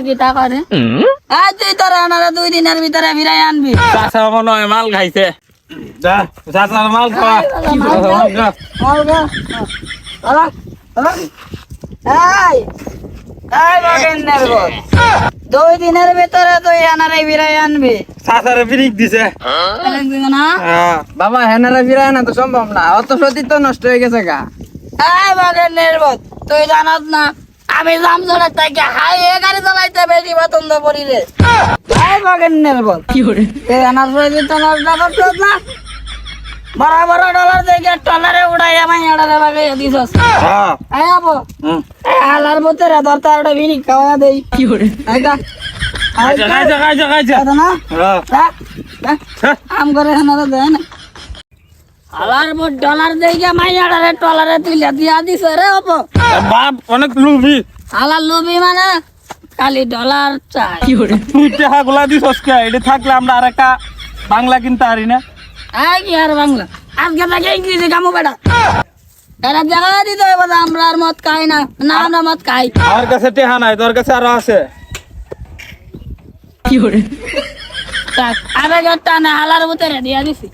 কি তা করে তুই তোর আনারা 2 দিনের ভিতরে ফিরাই আনবি। চাচা মনে হয় মাল খাইছে। যা চাচার মাল খাওয়া। দুই দিনের ভিতরে তুই আনারে ফিরাই আনবি। চাচারে বিরিক দিছে। না বাবা হেনারা ফিরায় না তো সম্ভব না, অত সতী তো নষ্ট হয়ে গেছে গা। বাগের নির্বোধ, তুই জানাস না আমি জামজনের থেকে হাই গাড়ি চালাইতে বেশি পছন্দ করি রে। বাগের নির্বোধ কি করে আনার তো নষ্ট করছিস না, বড় বড় ডলার দেখে টলারে উড়াই আমি এড়ারে বাগে দিছস। হালার ভিতরে ধরতে একটা বিনি খাওয়া দেই কি করে আম করে হেনারা দেয় না। হালার মোট ডলার দেখে মাইয়াড়ারে টলারে তুইলা দিয়া দিছে রে অপো বাপ অনেক লুবি। হালার লোভি মানে খালি ডলার চাই। তুই টাকা গুলা দিছস কে? এটা থাকলে আমরা আরেকটা বাংলা কিনতে পারি না। কি আর বাংলা আজকে থেকে ইংরেজি কামো বেটা এরা জায়গা দিতে হবে যে আমরা আর মদ খাই না, না আমরা মদ খাই। আমার কাছে টেহা নাই, তোর কাছে আরো আছে। আবেগের টানে হালার ভিতরে দিয়া দিছি।